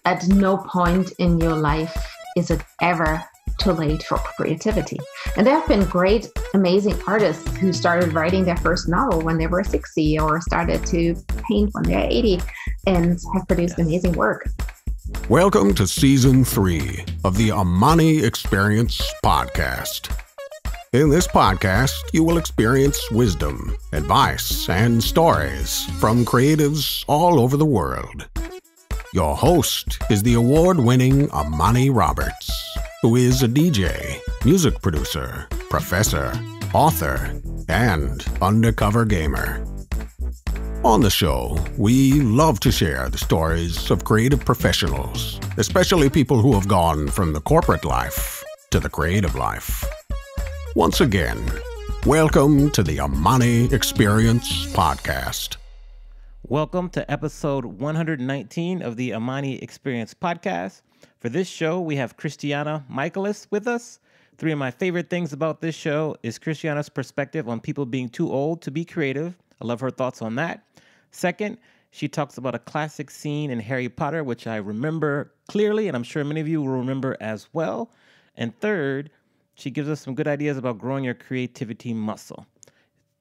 at no point in your life is it ever too late for creativity. And there have been great, amazing artists who started writing their first novel when they were 60 or started to paint when they're 80 and have produced amazing work. Welcome to Season 3 of the Amani Experience podcast. In this podcast, you will experience wisdom, advice, and stories from creatives all over the world. Your host is the award-winning Amani Roberts, who is a DJ, music producer, professor, author, and undercover gamer. On the show, we love to share the stories of creative professionals, especially people who have gone from the corporate life to the creative life. Once again, welcome to the Amani Experience podcast. Welcome to episode 119 of the Amani Experience podcast. For this show, we have Christiane Michaelis with us. Three of my favorite things about this show is Christiane's perspective on people being too old to be creative. I love her thoughts on that. Second, she talks about a classic scene in Harry Potter, which I remember clearly, and I'm sure many of you will remember as well. And third, she gives us some good ideas about growing your creativity muscle.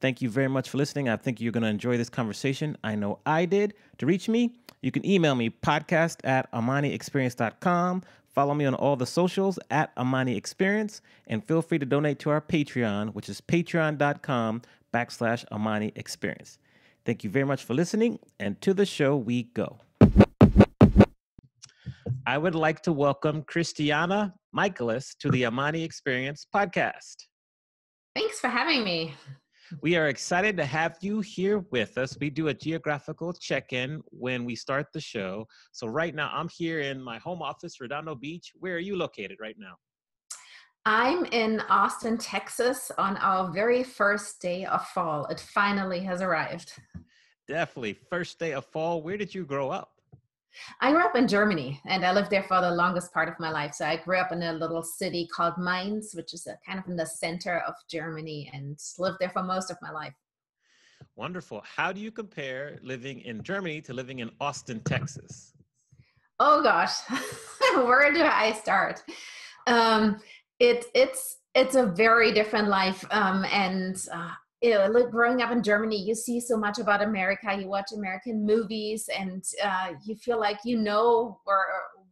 Thank you very much for listening. I think you're going to enjoy this conversation. I know I did. To reach me, you can email me, podcast@amaniexperience.com. Follow me on all the socials @AmaniExperience, and feel free to donate to our Patreon, which is patreon.com/AmaniExperience. Thank you very much for listening, and to the show we go. I would like to welcome Christiane Michaelis to the Amani Experience podcast. Thanks for having me. We are excited to have you here with us. We do a geographical check-in when we start the show. So right now, I'm here in my home office, Redondo Beach. Where are you located right now? I'm in Austin, Texas on our very first day of fall. It finally has arrived. Definitely. First day of fall. Where did you grow up? I grew up in Germany, and I lived there for the longest part of my life. So I grew up in a little city called Mainz, which is kind of in the center of Germany, and lived there for most of my life. Wonderful. How do you compare living in Germany to living in Austin, Texas? Oh gosh, where do I start? It's a very different life, growing up in Germany, you see so much about America. You watch American movies, and you feel like you know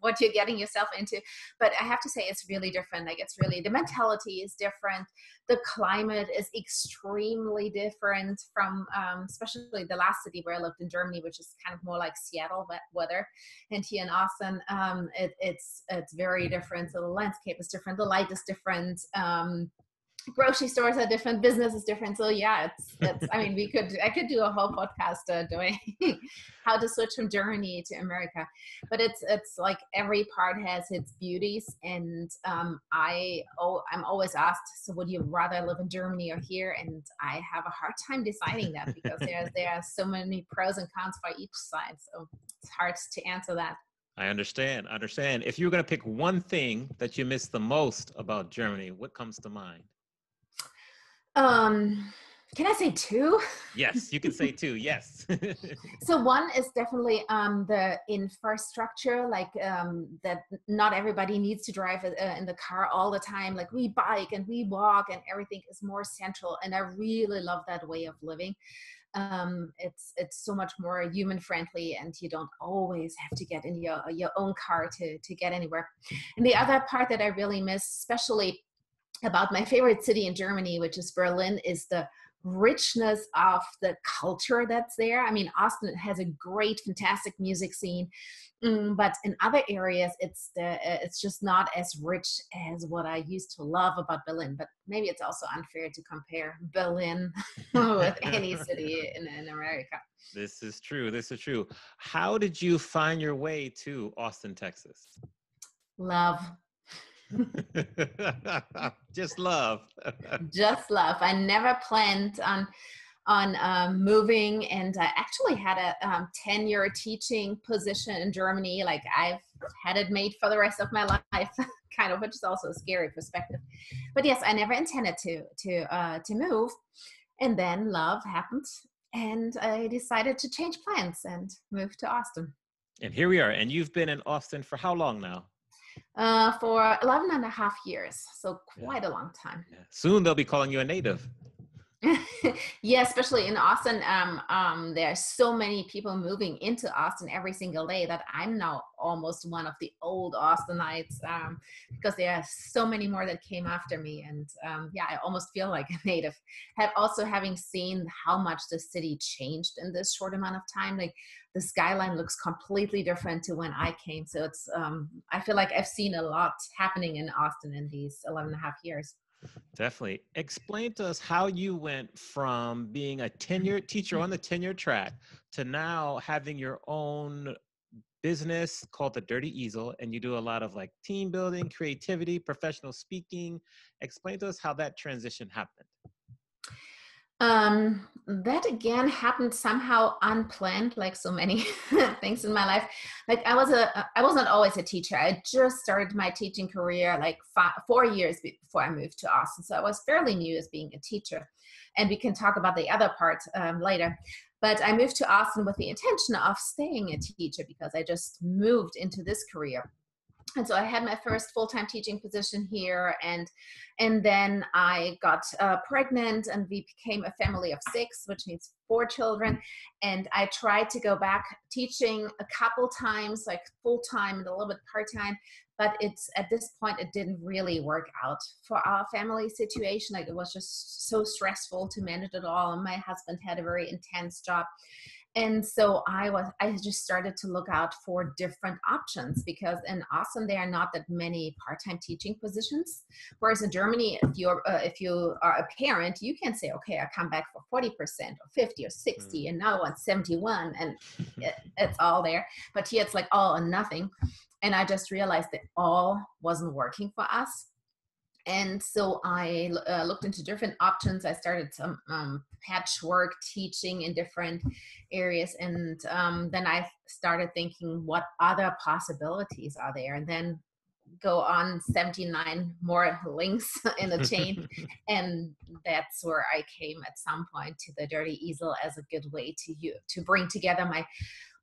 what you're getting yourself into. But I have to say, it's really different. The mentality is different. The climate is extremely different from, especially the last city where I lived in Germany, which is kind of more like Seattle weather. And here in Austin, it's very different. So the landscape is different. The light is different. Grocery stores are different, business is different. So yeah, I could do a whole podcast doing how to switch from Germany to America, but it's like every part has its beauties. And I'm always asked, so would you rather live in Germany or here? And I have a hard time deciding that because there are so many pros and cons for each side. So it's hard to answer that. I understand. If you were going to pick one thing that you miss the most about Germany, what comes to mind? Can I say two? Yes, you can say two. Yes. So one is definitely the infrastructure, that not everybody needs to drive in the car all the time. Like we bike and we walk, and everything is more central. And I really love that way of living. It's so much more human friendly, and you don't always have to get in your own car to get anywhere. And the other part that I really miss, especially about my favorite city in Germany, which is Berlin, is the richness of the culture that's there. I mean, Austin has a great, fantastic music scene, but in other areas, it's just not as rich as what I used to love about Berlin. But maybe it's also unfair to compare Berlin with any city in America. This is true. How did you find your way to Austin, Texas? Love. Just love. Just love. I never planned on moving, and I actually had a tenure teaching position in Germany. Like I've had it made for the rest of my life, kind of, which is also a scary perspective. But yes, I never intended to move, and then love happened, and I decided to change plans and move to Austin. And here we are. And you've been in Austin for how long now? For 11 and a half years. So quite a long time. Yeah. Soon they'll be calling you a native. Yeah, especially in Austin. There are so many people moving into Austin every single day that I'm now almost one of the old Austinites, because there are so many more that came after me. And yeah, I almost feel like a native. Having seen how much the city changed in this short amount of time, like the skyline looks completely different to when I came. So it's, I feel like I've seen a lot happening in Austin in these 11 and a half years. Definitely. Explain to us how you went from being a tenured teacher on the tenure track to now having your own business called the Dirty Easel, and you do a lot of like team building, creativity, professional speaking. Explain to us how that transition happened. That again happened somehow unplanned, like so many things in my life. Like I wasn't always a teacher. I just started my teaching career like 4 years before I moved to Austin. So I was fairly new as being a teacher, and we can talk about the other part later. But I moved to Austin with the intention of staying a teacher because I just moved into this career. And so I had my first full-time teaching position here, and then I got pregnant, and we became a family of 6, which means 4 children. And I tried to go back teaching a couple times, like full-time and a little bit part-time, but at this point it didn't really work out for our family situation. Like it was just so stressful to manage it all, and my husband had a very intense job. And so I just started to look out for different options, because in Austin there are not that many part-time teaching positions. Whereas in Germany, if you are a parent, you can say, okay, I come back for 40% or 50 or 60, and now I want 71, and it's all there. But here it's like all or nothing. And I just realized that all wasn't working for us. And so I looked into different options. I started some patchwork teaching in different areas. And then I started thinking, what other possibilities are there? And then go on 79 more links in the chain. And that's where I came at some point to the Dirty Easel as a good way to bring together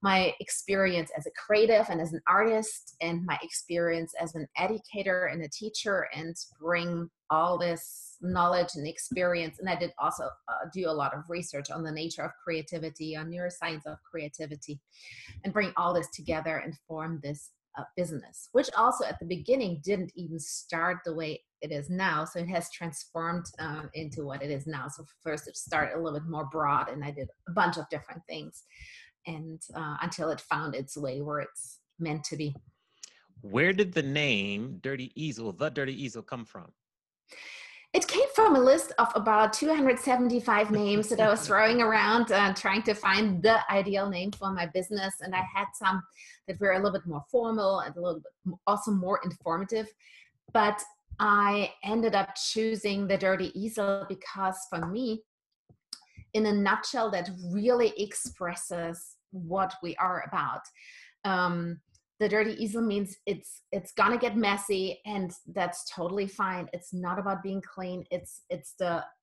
my experience as a creative and as an artist, and my experience as an educator and a teacher, and bring all this knowledge and experience. And I did also do a lot of research on the nature of creativity, on neuroscience of creativity, and bring all this together and form this business, which also at the beginning didn't even start the way it is now. So it has transformed into what it is now. So first it started a little bit more broad, and I did a bunch of different things, and until it found its way where it's meant to be. Where did the name Dirty Easel, the Dirty Easel, come from? It came from a list of about 275 names that I was throwing around, trying to find the ideal name for my business. And I had some that were a little bit more formal and a little bit also more informative. But I ended up choosing the Dirty Easel because, for me, in a nutshell, that really expresses what we are about. The Dirty Easel means it's gonna get messy, and that's totally fine. It's not about being clean. It's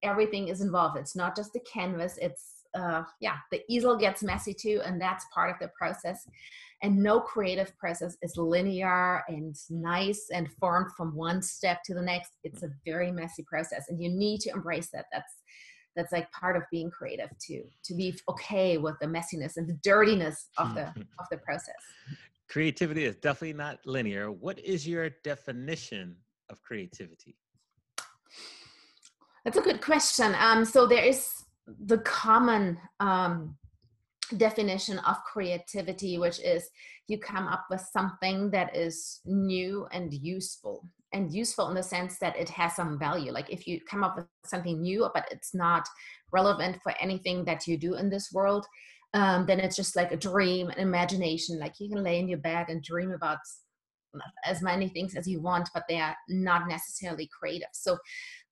everything is involved. It's not just the canvas. It's the easel gets messy too, and that's part of the process. And no creative process is linear and nice and formed from one step to the next. It's a very messy process, and you need to embrace that. That's like part of being creative too, to be okay with the messiness and the dirtiness of the process. Creativity is definitely not linear. What is your definition of creativity? That's a good question. So there is the common definition of creativity, which is you come up with something that is new and useful in the sense that it has some value. Like if you come up with something new, but it's not relevant for anything that you do in this world, then it's just like a dream, an imagination. Like you can lay in your bed and dream about as many things as you want, but they are not necessarily creative. So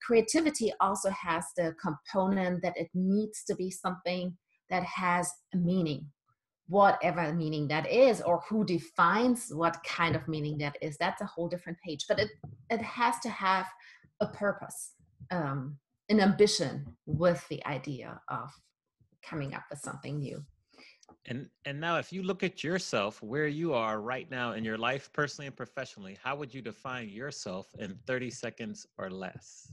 creativity also has the component that it needs to be something that has a meaning, whatever meaning that is, or who defines what kind of meaning that is. That's a whole different page. But it has to have a purpose, an ambition with the idea of coming up with something new. And now if you look at yourself where you are right now in your life, personally and professionally, how would you define yourself in 30 seconds or less?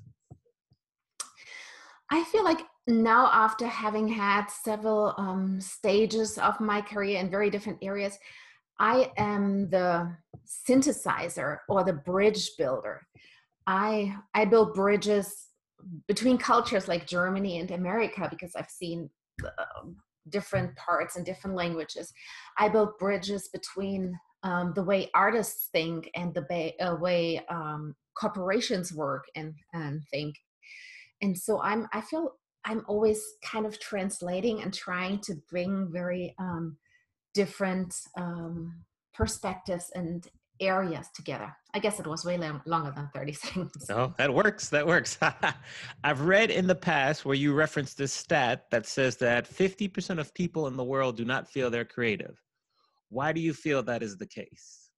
I feel like now, after having had several stages of my career in very different areas, I am the synthesizer or the bridge builder. I build bridges between cultures like Germany and America because I've seen different parts and different languages. I build bridges between the way artists think and the way corporations work and think. And so I feel I'm always kind of translating and trying to bring very different perspectives and areas together. I guess it was way longer than 30 seconds. Oh, that works. That works. I've read in the past where you referenced this stat that says that 50% of people in the world do not feel they're creative. Why do you feel that is the case?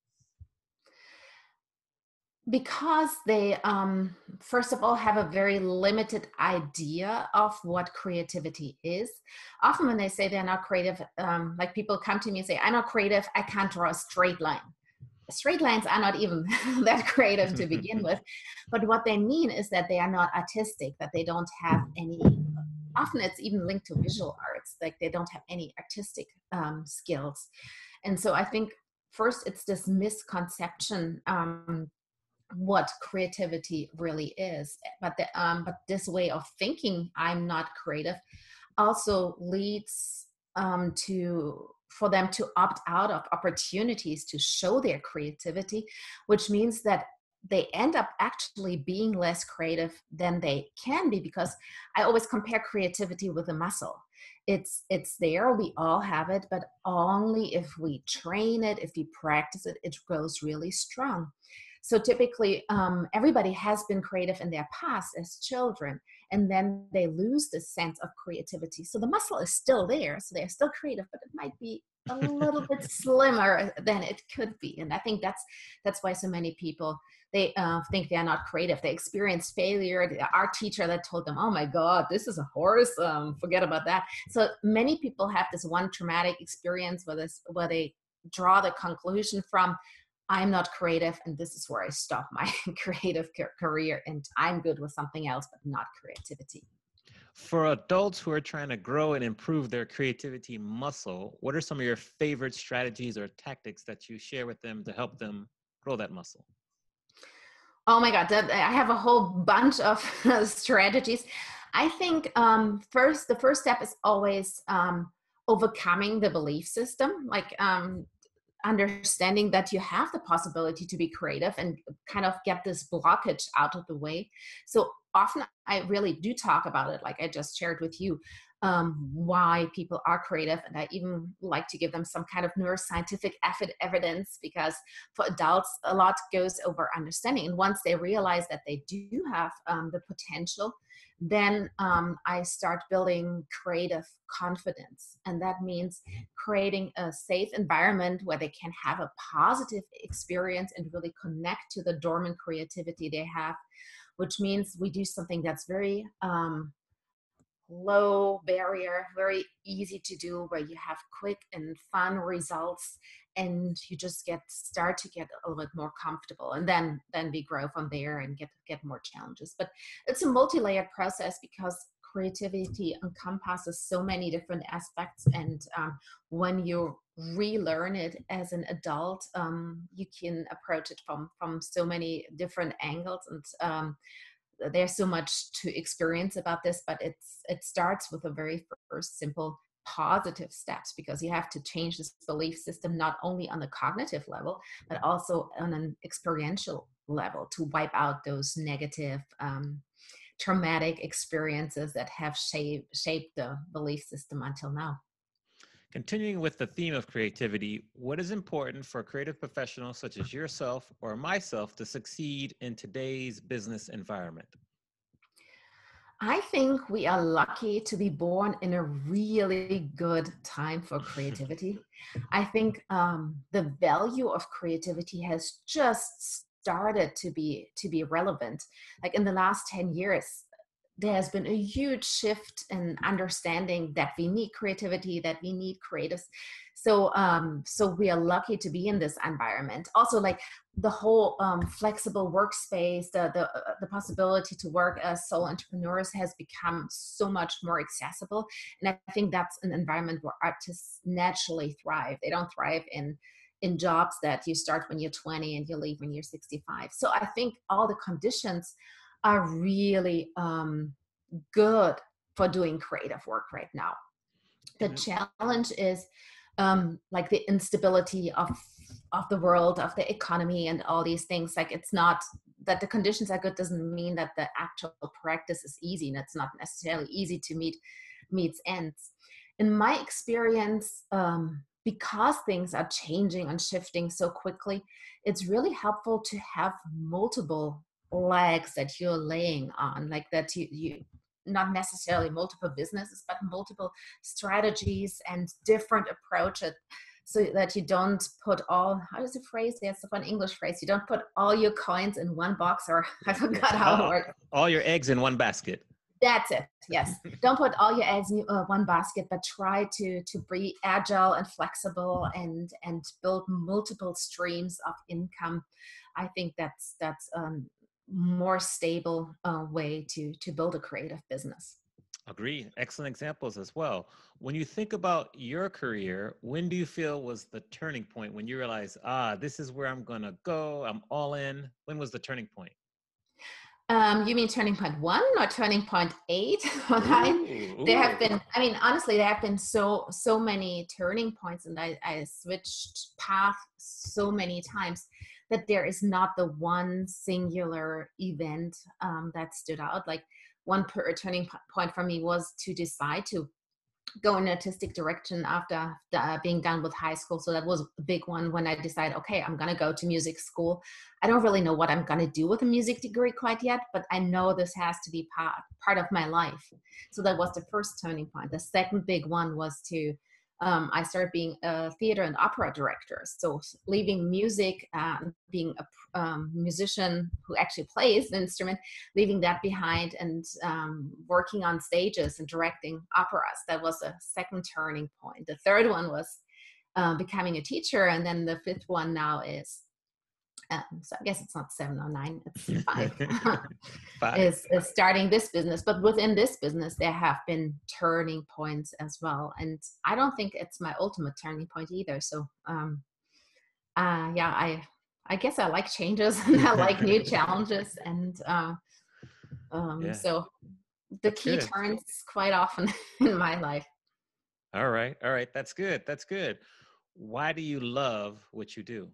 Because they, first of all, have a very limited idea of what creativity is. Often when they say they're not creative, like people come to me and say, I'm not creative, I can't draw a straight line. Straight lines are not even that creative to begin with. But what they mean is that they are not artistic, that they don't have any, often it's even linked to visual arts, like they don't have any artistic skills. And so I think first it's this misconception what creativity really is. But this way of thinking, I'm not creative, also leads for them to opt out of opportunities to show their creativity, which means that they end up actually being less creative than they can be, because I always compare creativity with a muscle. It's there, we all have it, but only if we train it, if we practice it, it grows really strong. So typically, everybody has been creative in their past as children, and then they lose the sense of creativity. So the muscle is still there, so they're still creative, but it might be a little bit slimmer than it could be. And I think that's why so many people, they think they're not creative. They experience failure. The art teacher that told them, oh my God, this is a horse, forget about that. So many people have this one traumatic experience where they draw the conclusion from, I'm not creative, and this is where I stop my creative career, and I'm good with something else, but not creativity. For adults who are trying to grow and improve their creativity muscle, what are some of your favorite strategies or tactics that you share with them to help them grow that muscle? Oh my God, I have a whole bunch of strategies. I think the first step is always overcoming the belief system, like understanding that you have the possibility to be creative and kind of get this blockage out of the way. So often I really do talk about it, like I just shared with you, why people are creative. And I even like to give them some kind of neuroscientific evidence, because for adults, a lot goes over understanding. And once they realize that they do have the potential, then I start building creative confidence. And that means creating a safe environment where they can have a positive experience and really connect to the dormant creativity they have, which means we do something that's very low barrier, very easy to do, where you have quick and fun results, and you just start to get a little bit more comfortable, and then we grow from there and get more challenges. But it's a multi-layered process, because creativity encompasses so many different aspects, and when you relearn it as an adult, you can approach it from so many different angles, and there's so much to experience about this, but it starts with a very first simple positive steps, because you have to change this belief system not only on the cognitive level, but also on an experiential level, to wipe out those negative traumatic experiences that have shaped the belief system until now. Continuing with the theme of creativity, what is important for creative professionals such as yourself or myself to succeed in today's business environment? I think we are lucky to be born in a really good time for creativity. I think the value of creativity has just started to be relevant. Like in the last 10 years, there has been a huge shift in understanding that we need creativity, that we need creatives. So we are lucky to be in this environment. Also, like the whole flexible workspace, the possibility to work as sole entrepreneurs has become so much more accessible. And I think that's an environment where artists naturally thrive. They don't thrive in jobs that you start when you're 20 and you leave when you're 65. So I think all the conditions are really good for doing creative work right now. The challenge is like the instability of the world, of the economy, and all these things. Like, it's not that the conditions are good doesn't mean that the actual practice is easy, and it's not necessarily easy to meets ends. In my experience, because things are changing and shifting so quickly, it's really helpful to have multiple legs that you're laying on, like that you not necessarily multiple businesses, but multiple strategies and different approaches, so that you don't put all, how does the phrase, there's one English phrase, you don't put all your coins in one box, or I forgot how it works. All your eggs in one basket. That's it. Yes. Don't put all your eggs in one basket, but try to be agile and flexible and build multiple streams of income. I think that's more stable way to build a creative business. Agreed. Excellent examples as well. When you think about your career, when do you feel was the turning point when you realized, this is where I'm going to go, I'm all in? When was the turning point? You mean turning point 1 or turning point 8 or 9? There have been, I mean, honestly, there have been so many turning points, and I switched path so many times that there is not the one singular event that stood out. Like, one turning point for me was to decide to go in an artistic direction after being done with high school. So that was a big one, when I decided, okay, I'm going to go to music school. I don't really know what I'm going to do with a music degree quite yet, but I know this has to be part of my life. So that was the first turning point. The second big one was to I started being a theater and opera director. So leaving music, being a musician who actually plays the instrument, leaving that behind and working on stages and directing operas. That was a second turning point. The third one was becoming a teacher. And then the fifth one now is, so I guess it's not 7 or 9, it's 5, is starting this business. But within this business, there have been turning points as well. And I don't think it's my ultimate turning point either. So yeah, I guess I like changes and I like new challenges. And so the key turns quite often in my life. All right. That's good. Why do you love what you do?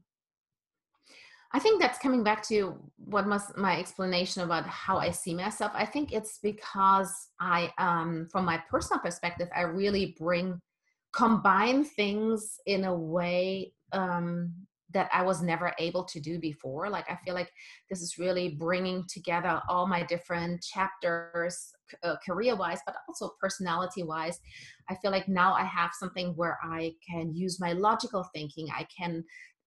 I think that's coming back to what was my explanation about how I see myself. I think it's because I, from my personal perspective, I really combine things in a way that I was never able to do before. Like, I feel like this is really bringing together all my different chapters, career-wise, but also personality-wise. I feel like now I have something where I can use my logical thinking.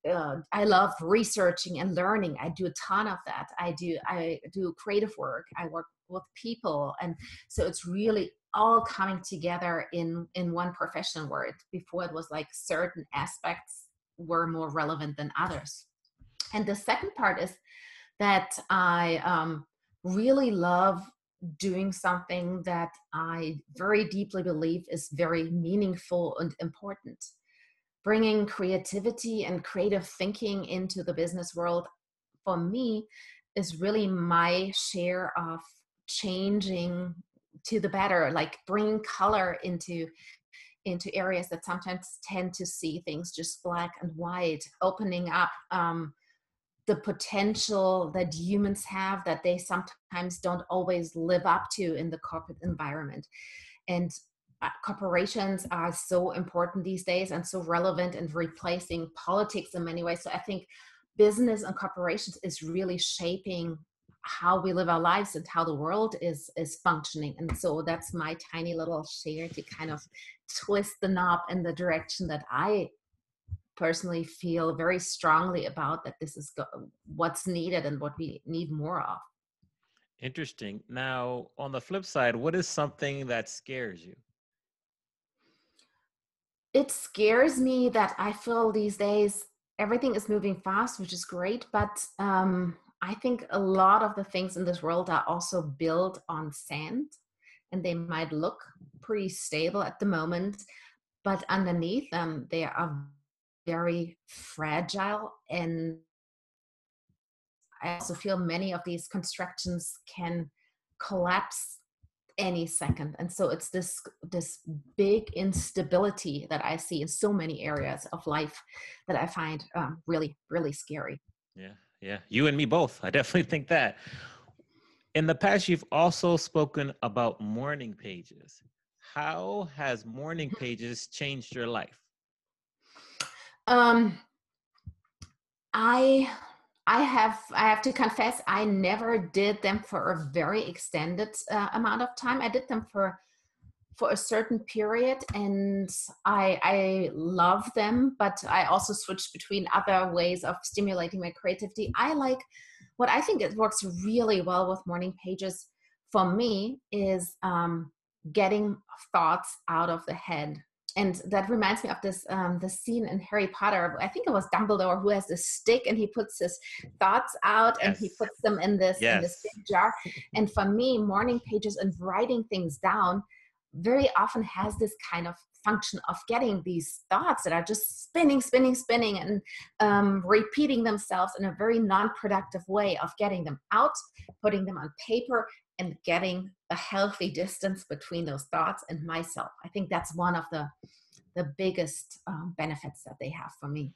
I love researching and learning. I do a ton of that. I do creative work. I work with people. And so it's really all coming together in one profession, where before it was like certain aspects were more relevant than others. And the second part is that I really love doing something that I very deeply believe is very meaningful and important. Bringing creativity and creative thinking into the business world, for me, is really my share of changing to the better, like bringing color into areas that sometimes tend to see things just black and white, opening up the potential that humans have that they sometimes don't always live up to in the corporate environment. And corporations are so important these days and so relevant and replacing politics in many ways. So I think business and corporations is really shaping how we live our lives and how the world is functioning. And so that's my tiny little share to kind of twist the knob in the direction that I personally feel very strongly about, that this is what's needed and what we need more of. Interesting. Now, on the flip side, what is something that scares you? It scares me that I feel these days everything is moving fast, which is great, but I think a lot of the things in this world are also built on sand, and they might look pretty stable at the moment, but underneath them they are very fragile. And I also feel many of these constructions can collapse any second. And so it's this big instability that I see in so many areas of life that I find really, really scary. Yeah, yeah. You and me both. I definitely think that. In the past, you've also spoken about morning pages. How has morning pages changed your life? Um, I I have to confess I never did them for a very extended amount of time. I did them for a certain period, and I love them, but I also switched between other ways of stimulating my creativity. I like what I think it works really well with morning pages for me is getting thoughts out of the head. And that reminds me of this the scene in Harry Potter. I think it was Dumbledore who has this stick and he puts his thoughts out and he Yes. puts them in this Yes. big jar. And for me, morning pages and writing things down very often has this kind of function of getting these thoughts that are just spinning, and repeating themselves in a very non-productive way of getting them out, putting them on paper, and getting a healthy distance between those thoughts and myself. I think that's one of the biggest benefits that they have for me.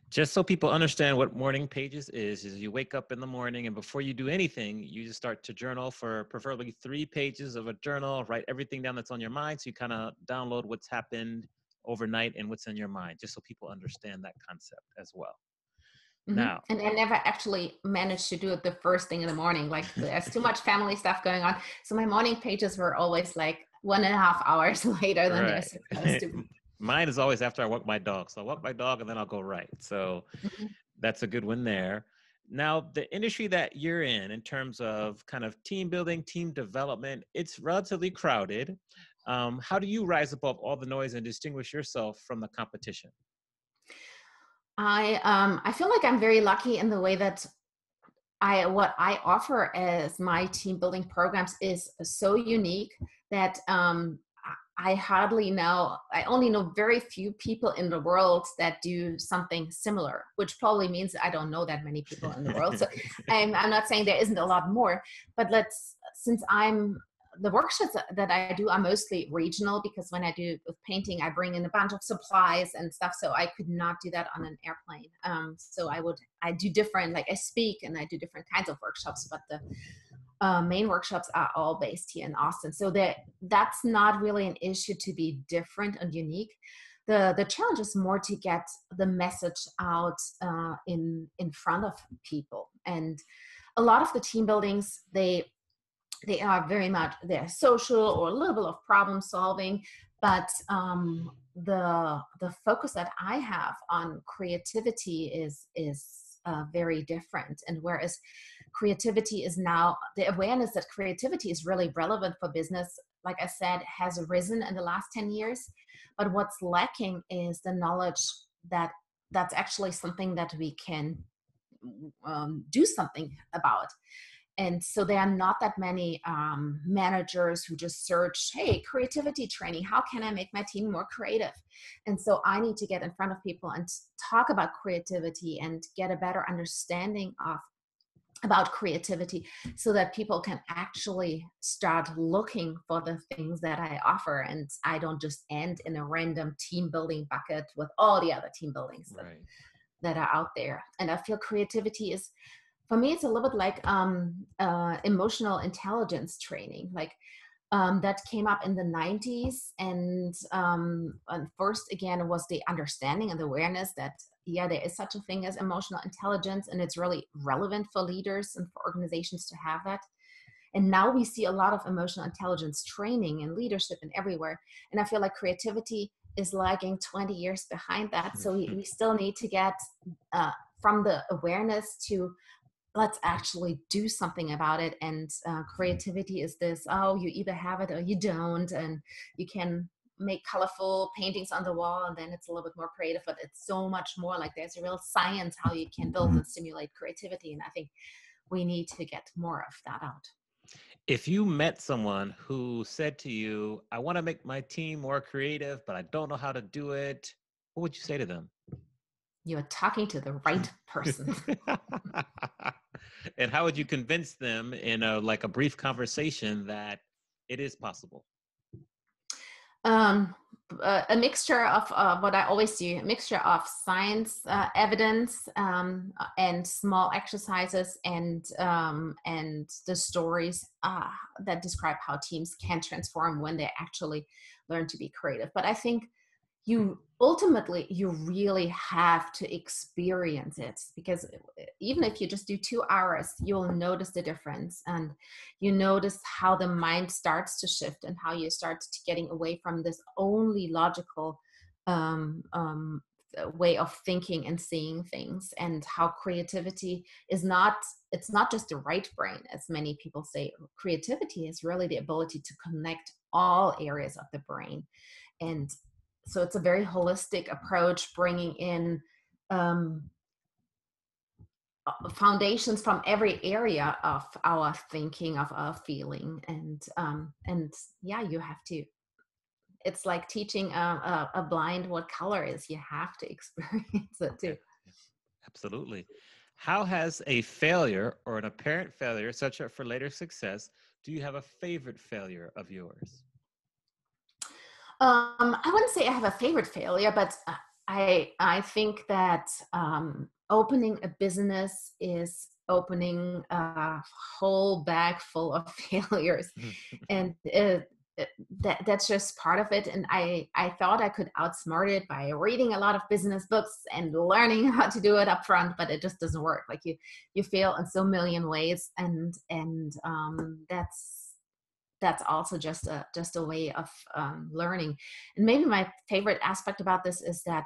Just so people understand what morning pages is you wake up in the morning and before you do anything, you just start to journal for preferably 3 pages of a journal, write everything down that's on your mind. So you kind of download what's happened overnight and what's in your mind, just so people understand that concept as well. Mm-hmm. Now, And I never actually managed to do it the first thing in the morning. Like there's too much family stuff going on. So my morning pages were always like 1.5 hours later than they're supposed to right. be. Mine is always after I walk my dog. So I walk my dog and then I'll go write. So Mm-hmm. that's a good one there. Now, the industry that you're in terms of kind of team building, team development, it's relatively crowded. How do you rise above all the noise and distinguish yourself from the competition? I feel like I'm very lucky in the way that what I offer as my team building programs is so unique that I only know very few people in the world that do something similar, which probably means I don't know that many people in the world. So I'm not saying there isn't a lot more, but since the workshops that I do are mostly regional, because when I do with painting, I bring in a bunch of supplies and stuff. So I could not do that on an airplane. So I do different, like I speak and I do different kinds of workshops, but the main workshops are all based here in Austin. So that's not really an issue to be different and unique. The challenge is more to get the message out in front of people. And a lot of the team buildings, they are very much, they're social or a little bit of problem solving, but the focus that I have on creativity is very different. And whereas creativity is now, the awareness that creativity is really relevant for business, like I said, has arisen in the last 10 years. But what's lacking is the knowledge that that's actually something that we can do something about. And so there are not that many managers who just search, hey, creativity training, how can I make my team more creative? And so I need to get in front of people and talk about creativity and get a better understanding about creativity so that people can actually start looking for the things that I offer. And I don't just end in a random team building bucket with all the other team buildings that are out there. And I feel creativity is, for me, it's a little bit like emotional intelligence training. Like that came up in the 90s. And first, again, it was the understanding and the awareness that, yeah, there is such a thing as emotional intelligence. And it's really relevant for leaders and for organizations to have that. And now we see a lot of emotional intelligence training and leadership and everywhere. And I feel like creativity is lagging 20 years behind that. So we still need to get from the awareness to let's actually do something about it. And creativity is this, oh, you either have it or you don't, and you can make colorful paintings on the wall, and then it's a little bit more creative, but it's so much more. Like, there's a real science how you can build and stimulate creativity, and I think we need to get more of that out. If you met someone who said to you, I want to make my team more creative, but I don't know how to do it, what would you say to them? You're talking to the right person. And how would you convince them in a brief conversation that it is possible? A mixture of what I always do, a mixture of science, evidence, and small exercises, and the stories that describe how teams can transform when they actually learn to be creative. But I think you really have to experience it, because even if you just do 2 hours, you'll notice the difference, and you notice how the mind starts to shift, and how you start to getting away from this only logical way of thinking and seeing things, and how creativity is not, it's not just the right brain, as many people say. Creativity is really the ability to connect all areas of the brain. And so it's a very holistic approach, bringing in foundations from every area of our thinking, of our feeling, and yeah, you have to. It's like teaching a blind what color is. You have to experience it too. Absolutely. How has a failure or an apparent failure set you up for later success? Do you have a favorite failure of yours? I wouldn't say I have a favorite failure, but I think that opening a business is opening a whole bag full of failures, and that's just part of it. And I thought I could outsmart it by reading a lot of business books and learning how to do it up front, but it just doesn't work. Like, you fail in so million ways, and that's also just a way of learning. And maybe my favorite aspect about this is that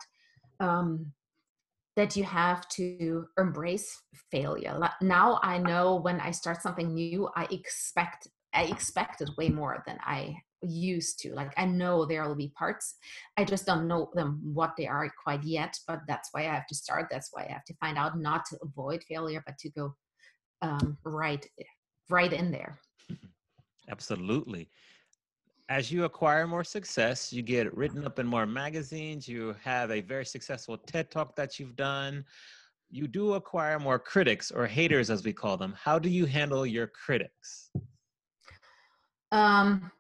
that you have to embrace failure. Now I know when I start something new, I expected way more than I used to. Like, I know there will be parts, I just don't know them what they are quite yet, but that's why I have to start. That's why I have to find out, not to avoid failure, but to go right in there. Absolutely. As you acquire more success, you get written up in more magazines, you have a very successful TED Talk that you've done. You do acquire more critics, or haters as we call them. How do you handle your critics? It's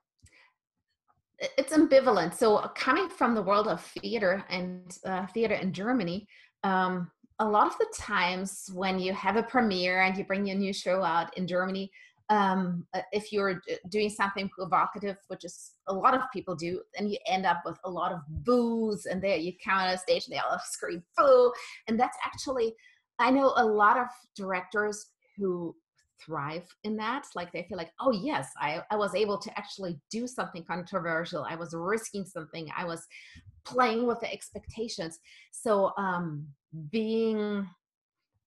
ambivalent. So, coming from the world of theater and theater in Germany, a lot of the times when you have a premiere and you bring your new show out in Germany, if you're doing something provocative, which is a lot of people do, and you end up with a lot of boos, and there you come on a stage and they all scream boo. And that's actually, I know a lot of directors who thrive in that. Like, they feel like, oh yes, I was able to actually do something controversial. I was risking something. I was playing with the expectations. So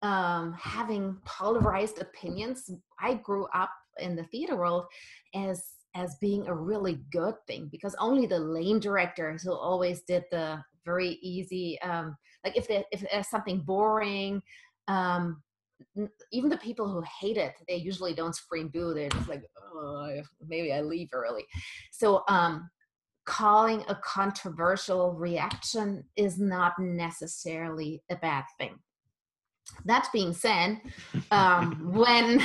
having polarized opinions, I grew up in the theater world as being a really good thing, because only the lame directors who always did the very easy, like if there's something boring, even the people who hate it, they usually don't scream boo. They're just like, oh, maybe I leave early. So calling a controversial reaction is not necessarily a bad thing. That being said, when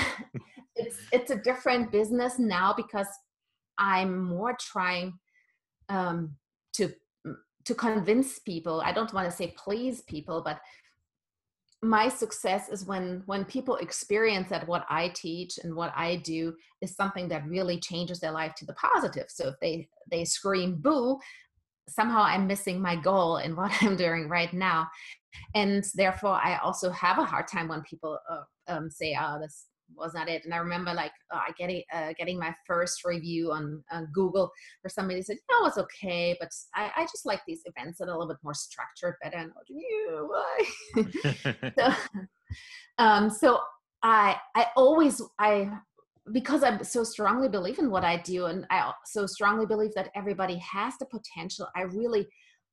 it's a different business now, because I'm more trying to convince people. I don't want to say please people, but my success is when people experience that what I teach and what I do is something that really changes their life to the positive. So if they scream boo, somehow I'm missing my goal in what I'm doing right now. And therefore, I also have a hard time when people say, oh, this was not it. And I remember getting my first review on Google, where somebody said, no, it's okay, but I just like these events that are a little bit more structured better. And why? So because I so strongly believe in what I do, and I so strongly believe that everybody has the potential. I really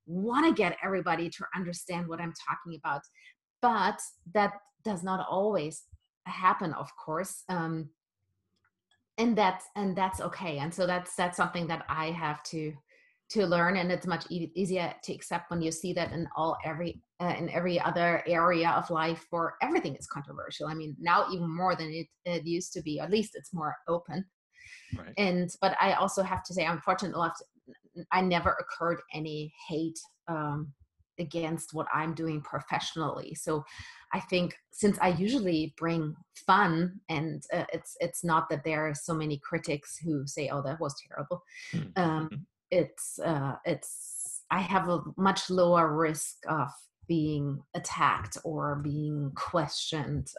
want to get everybody to understand what I'm talking about, but that does not always happen, of course. And that's okay. And so that's something that I have to learn, and it's much easier to accept when you see that in every other area of life where everything is controversial. I mean, now even more than it used to be. At least it's more open. Right. But I also have to say, unfortunately, I never occurred any hate against what I'm doing professionally. So I think, since I usually bring fun, and it's not that there are so many critics who say, "Oh, that was terrible." It's I have a much lower risk of being attacked or being questioned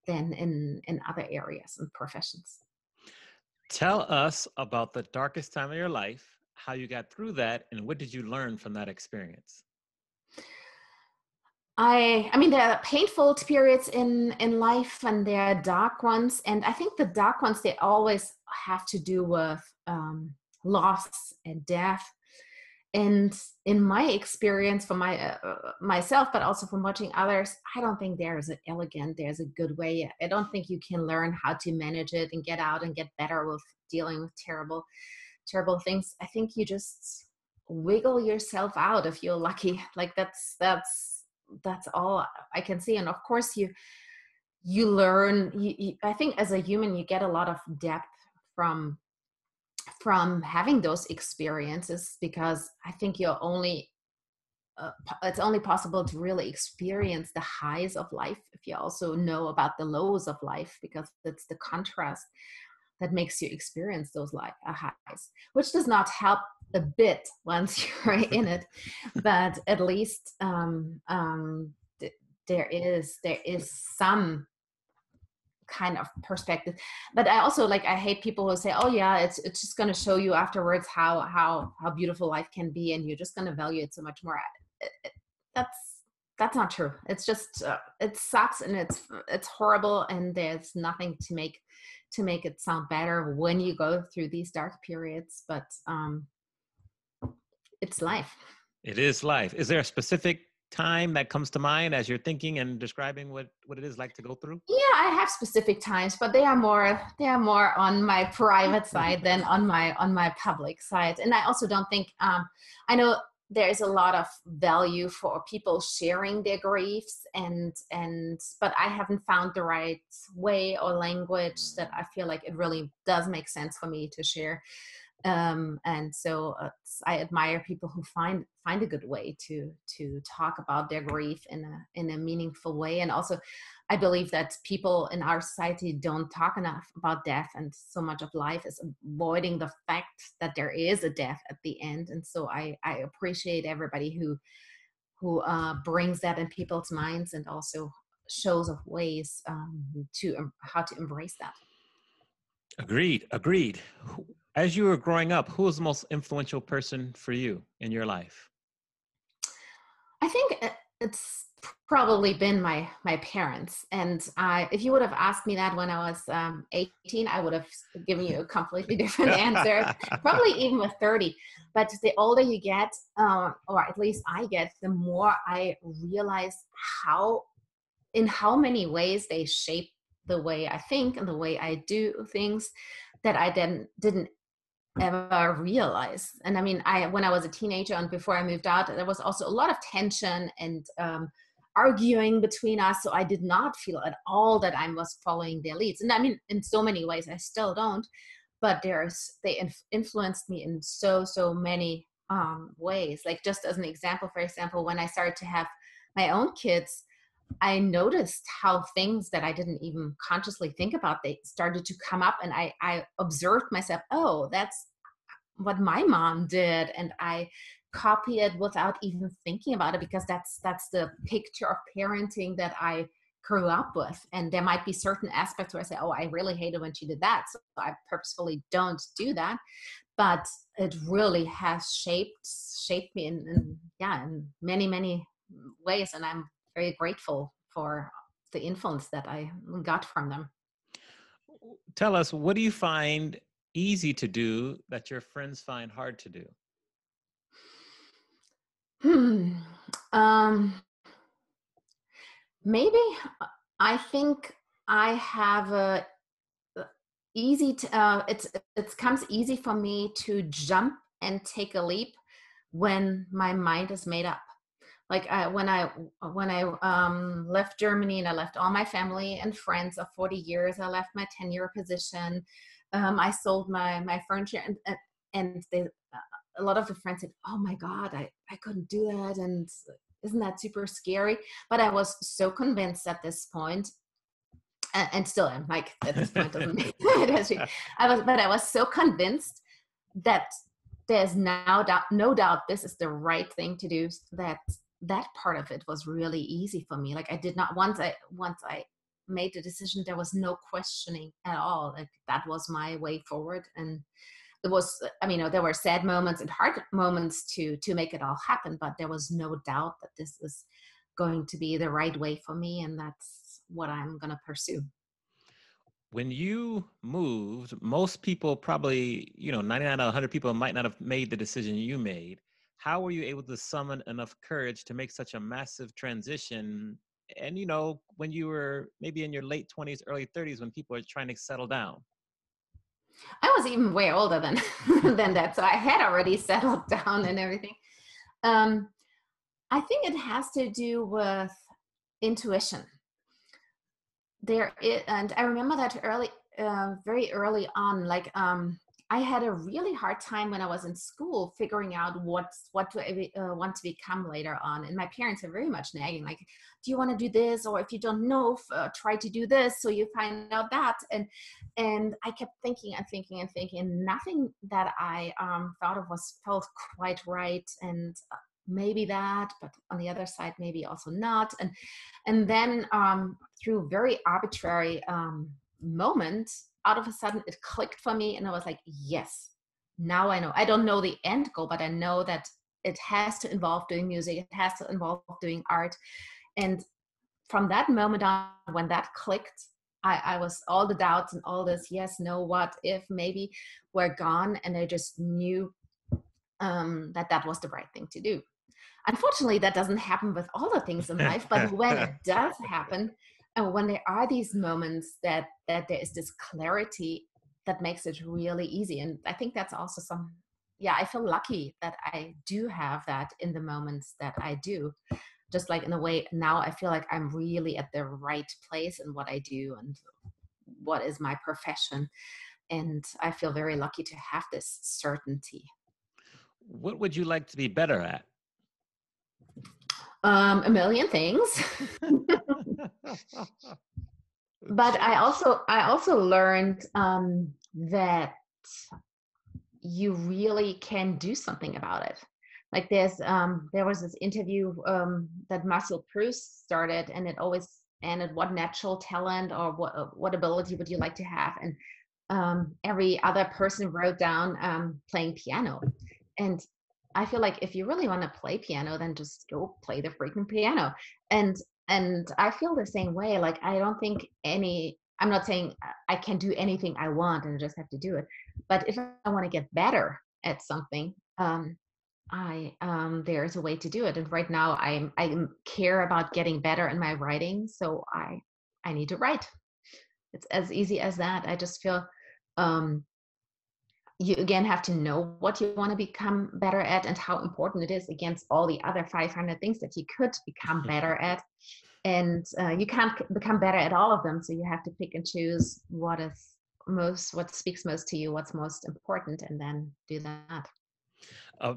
than in other areas and professions. Tell us about the darkest time of your life, how you got through that, and what did you learn from that experience? I mean, there are painful periods in life, and there are dark ones. And I think the dark ones, they always have to do with loss and death. And in my experience, from myself, but also from watching others, I don't think there's a good way. I don't think you can learn how to manage it and get out and get better with dealing with terrible things. I think you just wiggle yourself out if you're lucky. Like that's all I can see. And of course you learn, I think as a human, you get a lot of depth from having those experiences, because I think it's only possible to really experience the highs of life if you also know about the lows of life, because it's the contrast that makes you experience those highs, which does not help a bit once you're in it, but at least there is some kind of perspective. But I also, I hate people who say, "Oh yeah, it's just going to show you afterwards how beautiful life can be, and you're just going to value it so much more." That's not true. It's just it sucks, and it's horrible, and there's nothing to make it sound better when you go through these dark periods. But it's life. It is life. Is there a specific time that comes to mind as you're thinking and describing what it is like to go through? Yeah, I have specific times, but they are more on my private side than on my public side. And I also don't think I know there's a lot of value for people sharing their griefs, but I haven't found the right way or language that I feel like it really does make sense for me to share. And so I admire people who find a good way to talk about their grief in a meaningful way. And also, I believe that people in our society don't talk enough about death, and so much of life is avoiding the fact that there is a death at the end. And so I appreciate everybody who brings that in people's minds, and also shows of ways to how to embrace that. Agreed. As you were growing up, who was the most influential person for you in your life? I think it's probably been my parents. And if you would have asked me that when I was 18, I would have given you a completely different answer, probably even with 30. But the older you get, or at least I get, the more I realize in how many ways they shape the way I think and the way I do things that I didn't ever realize. And I mean, when I was a teenager and before I moved out, there was also a lot of tension and arguing between us. So I did not feel at all that I was following their leads. And I mean, in so many ways, I still don't. But they influenced me in so many ways. Like, just as an example, for example, when I started to have my own kids, I noticed how things that I didn't even consciously think about, they started to come up, and I observed myself, oh, that's what my mom did. And I copy it without even thinking about it, because that's the picture of parenting that I grew up with. And there might be certain aspects where I say, oh, I really hated when she did that, so I purposefully don't do that. But it really has shaped me in many ways. And I'm very grateful for the influence that I got from them. Tell us, what do you find easy to do that your friends find hard to do? Maybe I think I have a easy to, it comes easy for me to jump and take a leap when my mind is made up. Like when I left Germany and I left all my family and friends of 40 years, I left my tenure position. I sold my furniture, and they, a lot of the friends said, "Oh my God, I couldn't do that, and isn't that super scary?" But I was so convinced at this point, and still am, like, at this point doesn't make it. I was so convinced that there's no doubt this is the right thing to do, that part of it was really easy for me. Like, I did not, once I made the decision, there was no questioning at all. Like, that was my way forward. And it was, I mean, there were sad moments and hard moments to make it all happen, but there was no doubt that this is going to be the right way for me, and that's what I'm going to pursue. When you moved, most people probably, 99 out of 100 people might not have made the decision you made. How were you able to summon enough courage to make such a massive transition? And, when you were maybe in your late 20s, early 30s, when people are trying to settle down. I was even way older than than that, so I had already settled down and everything. I think it has to do with intuition. And I remember that very early on, like, I had a really hard time when I was in school figuring out what do I want to become later on. And my parents are very much nagging, like, do you want to do this? Or if you don't know, try to do this so you find out that. And I kept thinking and thinking and thinking, and nothing that I thought of felt quite right. And maybe that, but on the other side, maybe also not. And then through very arbitrary moments, out of a sudden it clicked for me, and I was like, yes, now I know. I don't know the end goal, but I know that it has to involve doing music. It has to involve doing art. And from that moment on, when that clicked, I was, all the doubts and all this, yes, no, what if, maybe, were gone. And I just knew that was the right thing to do. Unfortunately, that doesn't happen with all the things in life, but when it does happen, and when there are these moments that there is this clarity, that makes it really easy. And I think that's also I feel lucky that I do have that in the moments that I do. Just like, in a way, now I feel like I'm really at the right place in what I do and what is my profession. And I feel very lucky to have this certainty. What would you like to be better at? A million things. But I also learned that you really can do something about it. Like, there was this interview that Marcel Proust started, and it always ended, what natural talent or what ability would you like to have? And every other person wrote down playing piano. And I feel like if you really want to play piano, then just go play the freaking piano. And I feel the same way. Like, I don't think I'm not saying I can do anything I want and I just have to do it. But if I want to get better at something, there's a way to do it. And right now I care about getting better in my writing. So I need to write. It's as easy as that. I just feel, you again have to know what you want to become better at and how important it is against all the other 500 things that you could become better at. And you can't become better at all of them. So you have to pick and choose what speaks most to you, what's most important, and then do that.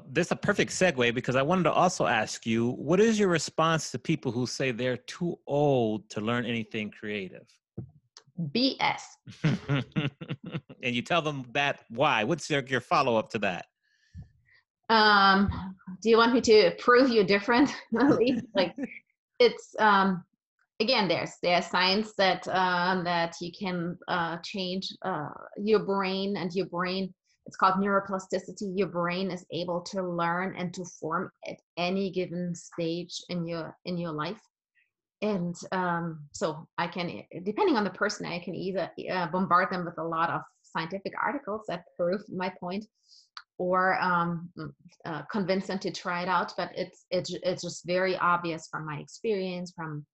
This is a perfect segue, because I wanted to also ask you, what is your response to people who say they're too old to learn anything creative? BS. And you tell them that, why? What's your follow-up to that? Do you want me to prove you different? Like, it's again, there's science that you can change your brain, and your brain, it's called neuroplasticity. Your brain is able to learn and to form at any given stage in your life. And so I can, depending on the person, I can either bombard them with a lot of scientific articles that prove my point, or convince them to try it out. But it's just very obvious from my experience, from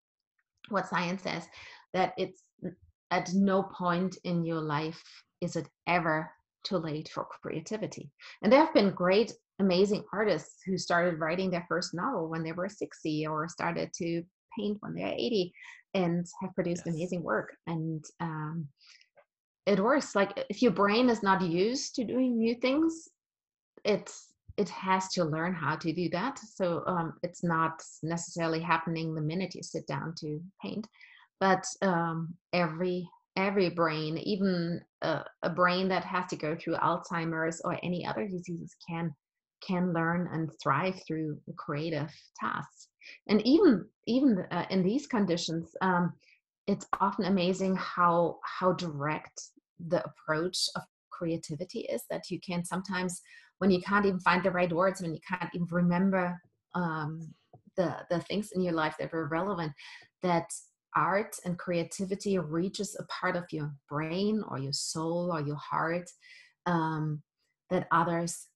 what science says, that it's at no point in your life is it ever too late for creativity. And there have been great, amazing artists who started writing their first novel when they were 60, or started to paint when they're 80, and have produced Yes. amazing work. And it works. Like, if your brain is not used to doing new things, it has to learn how to do that. So it's not necessarily happening the minute you sit down to paint, but every brain, even a brain that has to go through Alzheimer's or any other diseases, can learn and thrive through creative tasks. And even in these conditions, it's often amazing how direct the approach of creativity is, that you can sometimes, when you can't even find the right words, when you can't even remember the things in your life that were relevant, that art and creativity reaches a part of your brain or your soul or your heart that others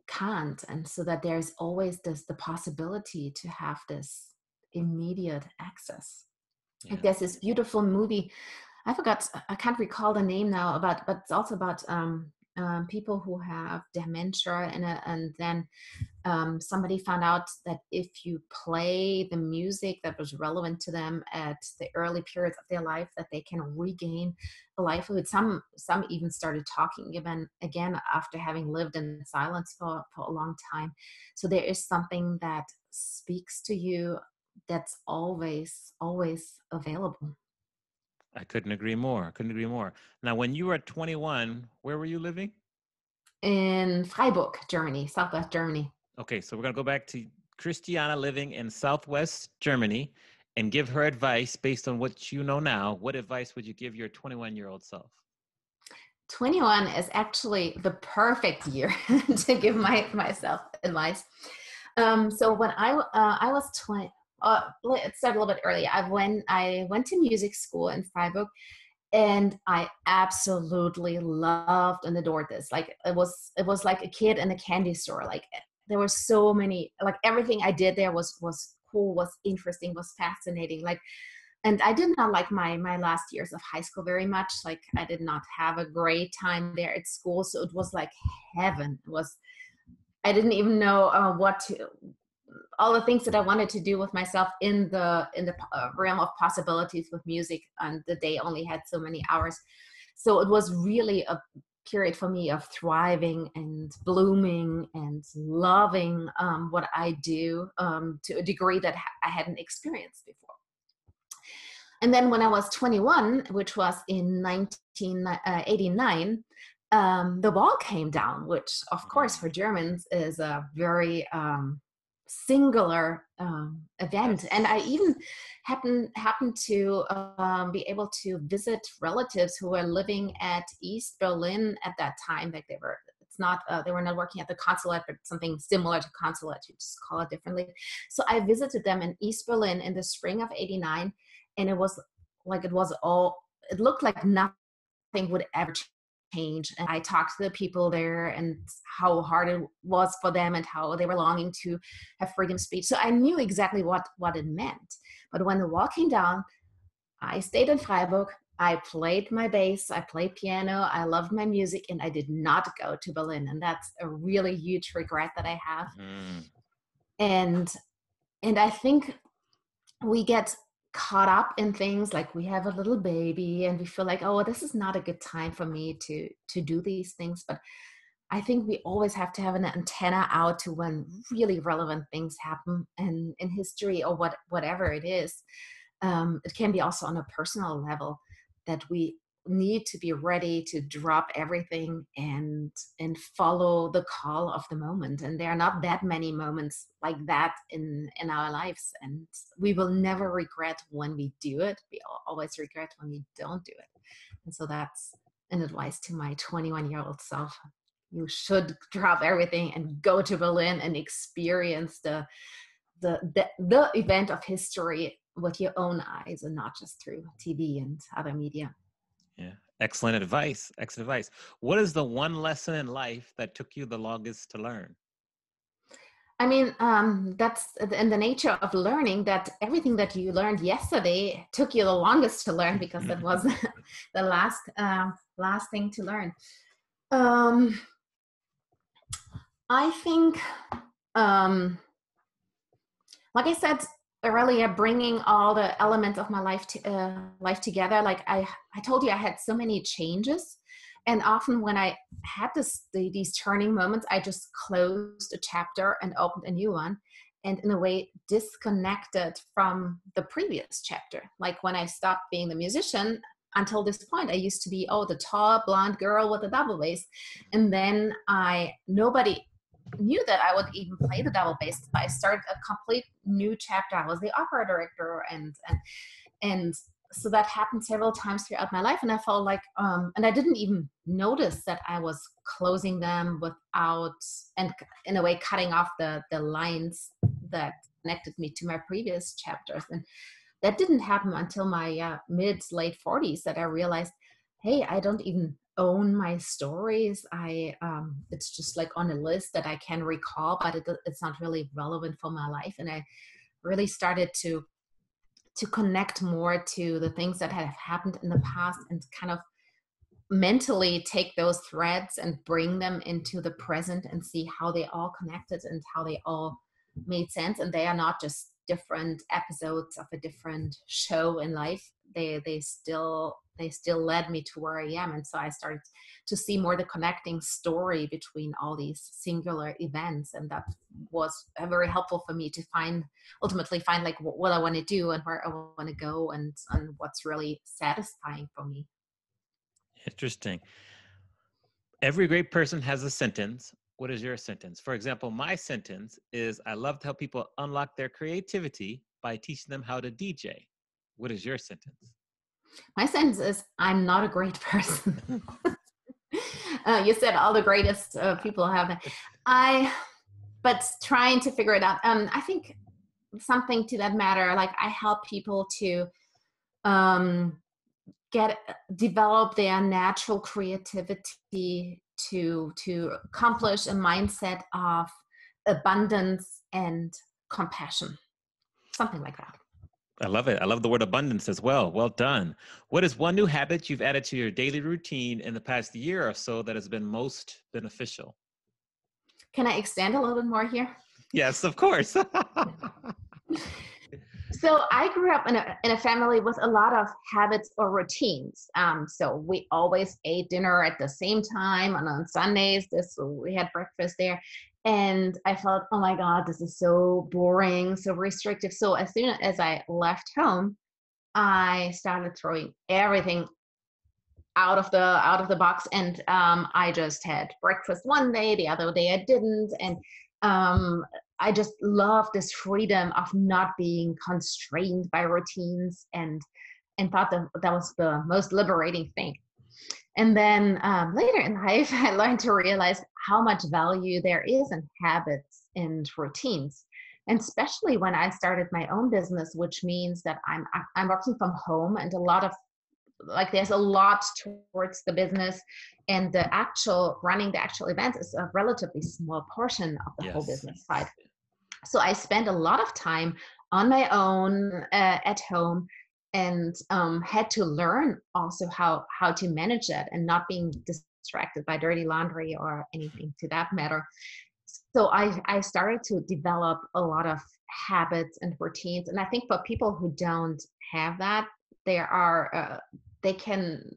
can't. And so that there's always the possibility to have this immediate access. Yeah. Like, there's this beautiful movie, I can't recall the name now, but it's also about people who have dementia, and then somebody found out that if you play the music that was relevant to them at the early periods of their life, that they can regain a livelihood. Some even started talking again after having lived in silence for a long time. So there is something that speaks to you that's always available. I couldn't agree more. Now, when you were 21, where were you living? In Freiburg, Germany, Southwest Germany. Okay, so we're going to go back to Christiana living in Southwest Germany and give her advice based on what you know now. What advice would you give your 21-year-old self? 21 is actually the perfect year to give myself advice. So when I was 20, let's start a little bit earlier. I went to music school in Freiburg, and I absolutely loved and adored this. Like, it was like a kid in a candy store. Like, there were so many, like, everything I did there was cool, was interesting, was fascinating. Like, and I did not like my last years of high school very much. Like, I did not have a great time there at school. So it was like heaven. I didn't even know all the things that I wanted to do with myself in the realm of possibilities with music, and the day only had so many hours. So it was really a period for me of thriving and blooming and loving what I do to a degree that I hadn't experienced before. And then when I was 21, which was in 1989, the wall came down, which of course for Germans is a very singular event. Yes. And I even happened to be able to visit relatives who were living at East Berlin at that time. Like, they were not working at the consulate, but something similar to consulate, you just call it differently. So I visited them in East Berlin in the spring of '89, and it looked like nothing would ever change. And I talked to the people there and how hard it was for them and how they were longing to have freedom of speech. So I knew exactly what it meant. But when the wall came down, I stayed in Freiburg. I played my bass, I played piano, I loved my music, and I did not go to Berlin. And that's a really huge regret that I have. And I think we get caught up in things, like we have a little baby and we feel like, oh, this is not a good time for me to do these things. But I think we always have to have an antenna out to when really relevant things happen in history or whatever it is. It can be also on a personal level, that we need to be ready to drop everything and follow the call of the moment. And there are not that many moments like that in our lives, and we will never regret when we do it. We always regret when we don't do it. And so that's an advice to my 21-year-old self. You should drop everything and go to Berlin and experience the event of history with your own eyes and not just through TV and other media. Yeah. Excellent advice. Excellent advice. What is the one lesson in life that took you the longest to learn? I mean, that's in the nature of learning, that everything that you learned yesterday took you the longest to learn, because that was the last thing to learn. I think, like I said earlier, bringing all the elements of my life together. Like I told you, I had so many changes, and often when I had these turning moments, I just closed a chapter and opened a new one, and in a way disconnected from the previous chapter. Like when I stopped being the musician, until this point, I used to be, the tall blonde girl with a double bass, and then nobody knew that I would even play the double bass. I started a complete new chapter. I was the opera director, and so that happened several times throughout my life. And I felt like, and I didn't even notice that I was closing them without, and in a way, cutting off the lines that connected me to my previous chapters. And that didn't happen until my late 40s, that I realized, hey, I don't even own my stories. It's just like on a list that I can recall, but it's not really relevant for my life. And I really started to connect more to the things that have happened in the past, and kind of mentally take those threads and bring them into the present and see how they all connected and how they all made sense. And they are not just different episodes of a different show in life. They still led me to where I am. And so I started to see more the connecting story between all these singular events. And that was very helpful for me to ultimately find like what I want to do and where I want to go, and what's really satisfying for me. Interesting. Every great person has a sentence. What is your sentence? For example, my sentence is, I love to help people unlock their creativity by teaching them how to DJ. What is your sentence? My sentence is, I'm not a great person. You said all the greatest people have that. But trying to figure it out. I think something to that matter, like I help people to develop their natural creativity to accomplish a mindset of abundance and compassion, something like that. I love it. I love the word abundance as well. Well done. What is one new habit you've added to your daily routine in the past year or so that has been most beneficial? Can I extend a little bit more here? Yes, of course. So I grew up in a family with a lot of habits or routines. So we always ate dinner at the same time, and on Sundays, we had breakfast there. And I felt, oh my God, this is so boring, so restrictive. So as soon as I left home, I started throwing everything out of the box, and I just had breakfast one day, the other day I didn't, and I just love this freedom of not being constrained by routines, and thought that was the most liberating thing. And then later in life, I learned to realize how much value there is in habits and routines. And especially when I started my own business, which means that I'm working from home, and there's a lot towards the business, and running the actual events is a relatively small portion of the whole business side. So I spent a lot of time on my own at home, and had to learn also how to manage that and not being distracted by dirty laundry or anything to that matter. So I started to develop a lot of habits and routines. And I think for people who don't have that, they can't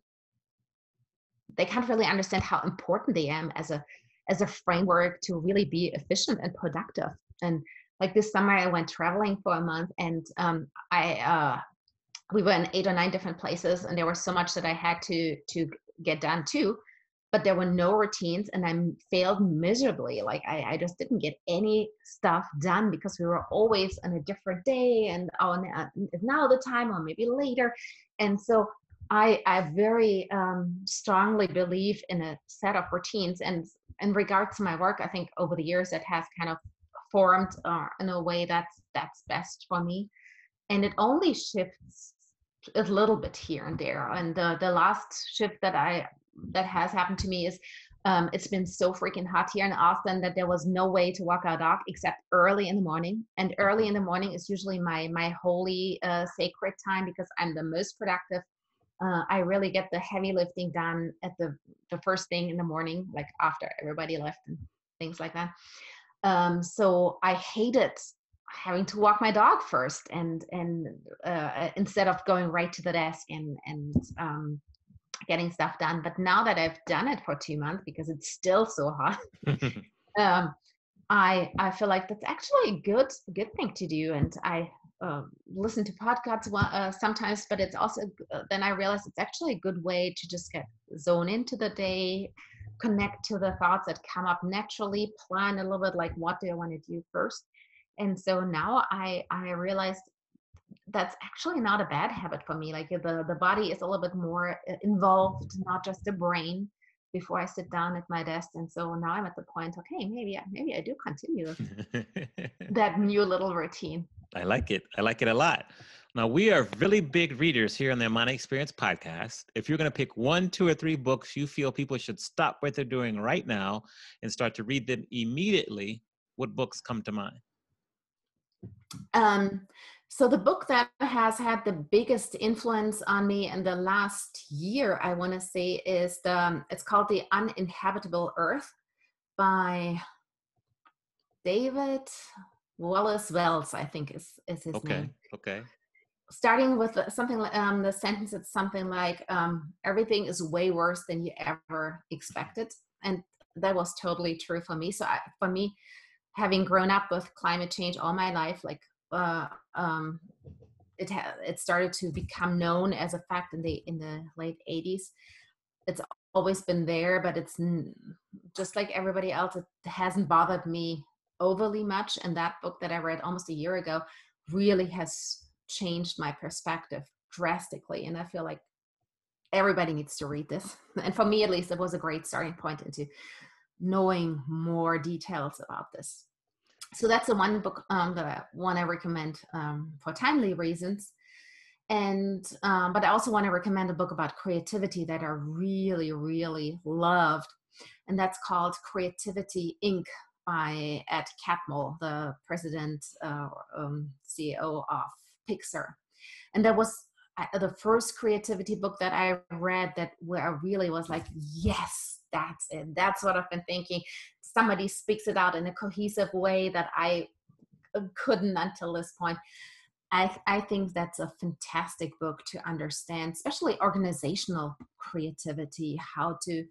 really understand how important they am as a framework to really be efficient and productive. And like this summer, I went traveling for a month, and we were in 8 or 9 different places, and there was so much that I had to get done too, but there were no routines, and I failed miserably. Like I just didn't get any stuff done because we were always on a different day, and now the time, or maybe later. And so I very strongly believe in a set of routines. And in regards to my work, I think over the years it has kind of formed in a way that's best for me. and it only shifts a little bit here and there. And the last shift that has happened to me is it's been so freaking hot here in Austin that there was no way to walk our dog except early in the morning. And early in the morning is usually my holy sacred time, because I'm the most productive. I really get the heavy lifting done at the first thing in the morning, like after everybody left and things like that. So I hated having to walk my dog first, and instead of going right to the desk and getting stuff done. But now that I've done it for 2 months, because it's still so hot, I feel like that's actually a good thing to do. And I listen to podcasts sometimes, but it's also then I realize it's actually a good way to just zone into the day, connect to the thoughts that come up naturally, plan a little bit like, what do I want to do first? And so now I realized that's actually not a bad habit for me. Like the body is a little bit more involved, not just the brain, before I sit down at my desk. And so now I'm at the point, okay, maybe I do continue that new little routine. I like it. I like it a lot. Now, we are really big readers here on the Amani Experience podcast. If you're going to pick 1, 2, or 3 books you feel people should stop what they're doing right now and start to read them immediately, what books come to mind? So the book that has had the biggest influence on me in the last year, I want to say, is it's called The Uninhabitable Earth by David Wallace Wells, I think is his name. Okay. Starting with something like the sentence, it's something like, everything is way worse than you ever expected. And that was totally true for me. So for me, having grown up with climate change all my life, like it started to become known as a fact in the late 80s. It's always been there, but it's just like everybody else. It hasn't bothered me overly much. And that book that I read almost a year ago really has changed my perspective drastically. And I feel like everybody needs to read this. And for me, at least, it was a great starting point into knowing more details about this. So that's the one book that I recommend for timely reasons. And but I also want to recommend a book about creativity that I really, really loved. And that's called Creativity Inc. by Ed Catmull, the president, CEO of Pixar. And that was the first creativity book that I read where I really was like, yes, that's it. That's what I've been thinking. Somebody speaks it out in a cohesive way that I couldn't until this point. I think that's a fantastic book to understand, especially organizational creativity, how to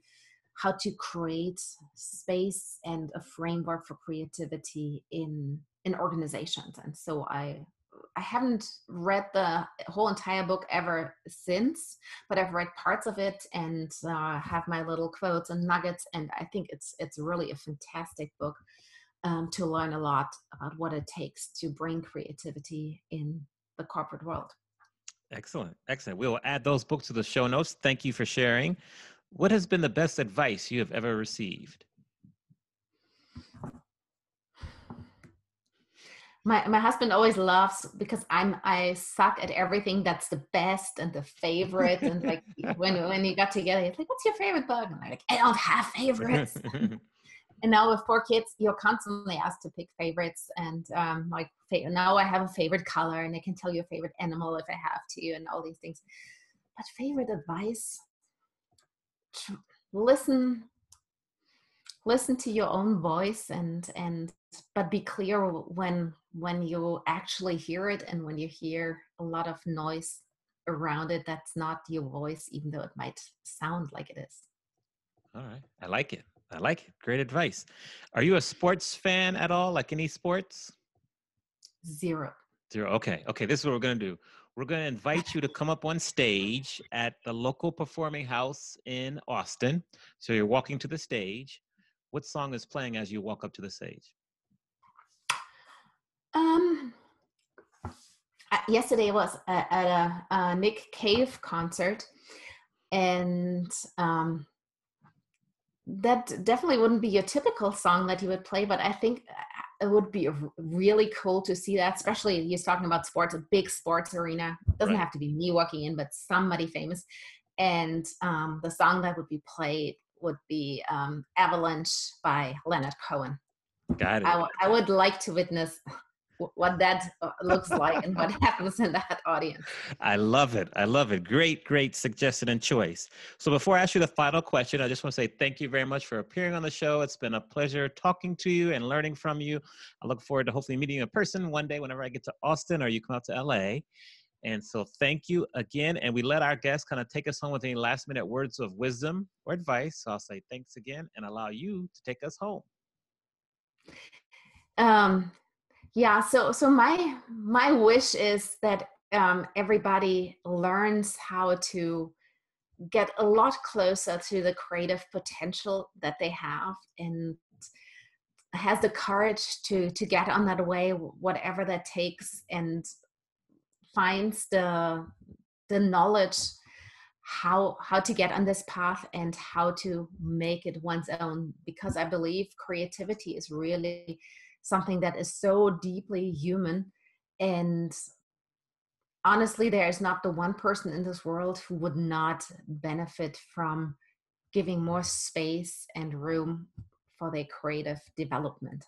create space and a framework for creativity in organizations. And so I haven't read the whole entire book ever since, but I've read parts of it and have my little quotes and nuggets. And I think it's really a fantastic book to learn a lot about what it takes to bring creativity in the corporate world. Excellent. We will add those books to the show notes. Thank you for sharing. What has been the best advice you have ever received? My husband always laughs because I suck at everything that's the best and the favorite. And like when you got together, he's like, "What's your favorite book?" And I'm like, "I don't have favorites." And now with 4 kids, you're constantly asked to pick favorites. And now I have a favorite color, and I can tell you a favorite animal if I have to, and all these things. But favorite advice: listen to your own voice, but be clear when you actually hear it, and when you hear a lot of noise around it, that's not your voice, even though it might sound like it is. All right. I like it. Great advice. Are you a sports fan at all? Like any sports? Zero. Okay. This is what we're going to do. We're going to invite you to come up on stage at the local performing house in Austin. So you're walking to the stage. What song is playing as you walk up to the stage? Yesterday was at a Nick Cave concert, and that definitely wouldn't be your typical song that you would play, but I think it would be really cool to see that, especially he's talking about sports, a big sports arena. It doesn't have to be me walking in, but somebody famous. And the song that would be played would be Avalanche by Leonard Cohen. Got it. I would like to witness what that looks like and what happens in that audience. I love it. I love it. Great suggestion and choice. So before I ask you the final question, I just want to say thank you very much for appearing on the show. It's been a pleasure talking to you and learning from you. I look forward to hopefully meeting you in person one day whenever I get to Austin or you come out to LA. And so thank you again. And we let our guests kind of take us home with any last minute words of wisdom or advice. So I'll say thanks again and allow you to take us home. Yeah, so my wish is that everybody learns how to get a lot closer to the creative potential that they have and has the courage to get on that way, whatever that takes, and finds the knowledge how to get on this path and how to make it one's own, because I believe creativity is really something that is so deeply human. And honestly, there is not the one person in this world who would not benefit from giving more space and room for their creative development.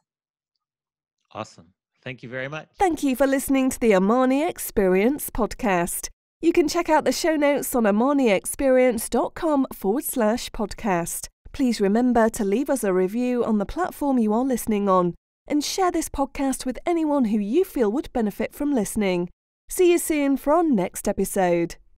Awesome. Thank you very much. Thank you for listening to the Amani Experience podcast. You can check out the show notes on amaniexperience.com/podcast. Please remember to leave us a review on the platform you are listening on, and share this podcast with anyone who you feel would benefit from listening. See you soon for our next episode.